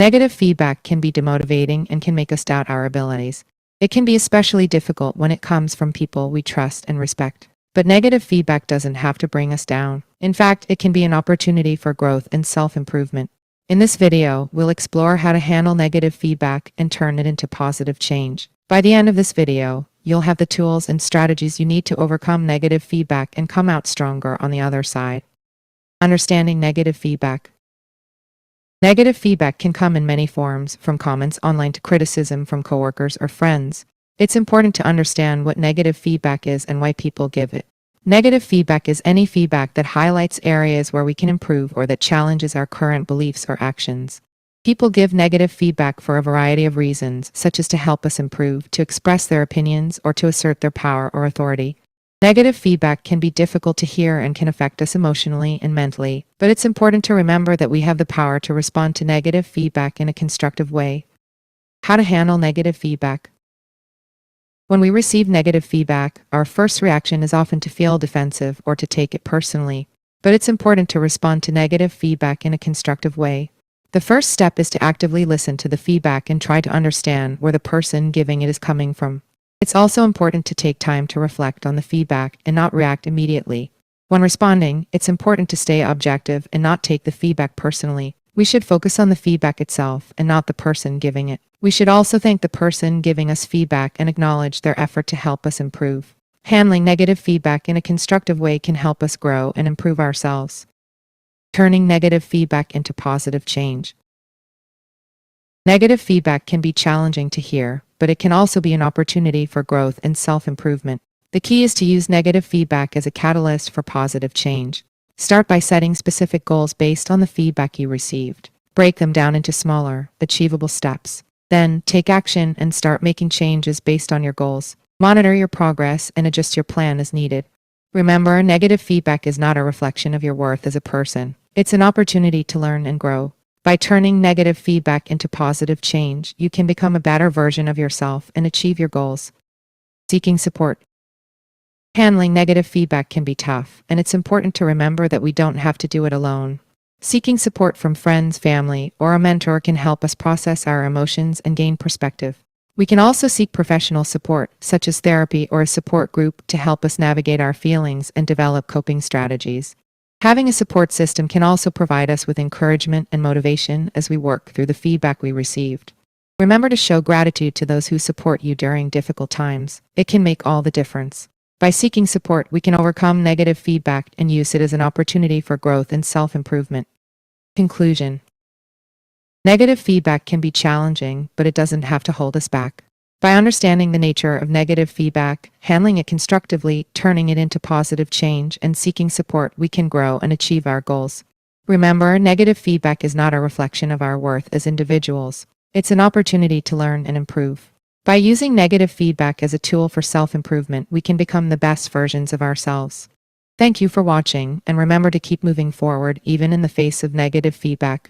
Negative feedback can be demotivating and can make us doubt our abilities. It can be especially difficult when it comes from people we trust and respect. But negative feedback doesn't have to bring us down. In fact, it can be an opportunity for growth and self-improvement. In this video, we'll explore how to handle negative feedback and turn it into positive change. By the end of this video, you'll have the tools and strategies you need to overcome negative feedback and come out stronger on the other side. Understanding negative feedback. Negative feedback can come in many forms, from comments online to criticism from coworkers or friends. It's important to understand what negative feedback is and why people give it. Negative feedback is any feedback that highlights areas where we can improve or that challenges our current beliefs or actions. People give negative feedback for a variety of reasons, such as to help us improve, to express their opinions, or to assert their power or authority. Negative feedback can be difficult to hear and can affect us emotionally and mentally, but it's important to remember that we have the power to respond to negative feedback in a constructive way. How to handle negative feedback. When we receive negative feedback, our first reaction is often to feel defensive or to take it personally, but it's important to respond to negative feedback in a constructive way. The first step is to actively listen to the feedback and try to understand where the person giving it is coming from. It's also important to take time to reflect on the feedback and not react immediately. When responding, it's important to stay objective and not take the feedback personally. We should focus on the feedback itself and not the person giving it. We should also thank the person giving us feedback and acknowledge their effort to help us improve. Handling negative feedback in a constructive way can help us grow and improve ourselves. Turning negative feedback into positive change. Negative feedback can be challenging to hear, but it can also be an opportunity for growth and self-improvement. The key is to use negative feedback as a catalyst for positive change. Start by setting specific goals based on the feedback you received. Break them down into smaller, achievable steps. Then, take action and start making changes based on your goals. Monitor your progress and adjust your plan as needed. Remember, negative feedback is not a reflection of your worth as a person. It's an opportunity to learn and grow. By turning negative feedback into positive change, you can become a better version of yourself and achieve your goals. Seeking support. Handling negative feedback can be tough, and it's important to remember that we don't have to do it alone. Seeking support from friends, family, or a mentor can help us process our emotions and gain perspective. We can also seek professional support, such as therapy or a support group, to help us navigate our feelings and develop coping strategies. Having a support system can also provide us with encouragement and motivation as we work through the feedback we received. Remember to show gratitude to those who support you during difficult times. It can make all the difference. By seeking support, we can overcome negative feedback and use it as an opportunity for growth and self-improvement. Conclusion. Negative feedback can be challenging, but it doesn't have to hold us back. By understanding the nature of negative feedback, handling it constructively, turning it into positive change, and seeking support, we can grow and achieve our goals. Remember, negative feedback is not a reflection of our worth as individuals. It's an opportunity to learn and improve. By using negative feedback as a tool for self-improvement, we can become the best versions of ourselves. Thank you for watching, and remember to keep moving forward even in the face of negative feedback.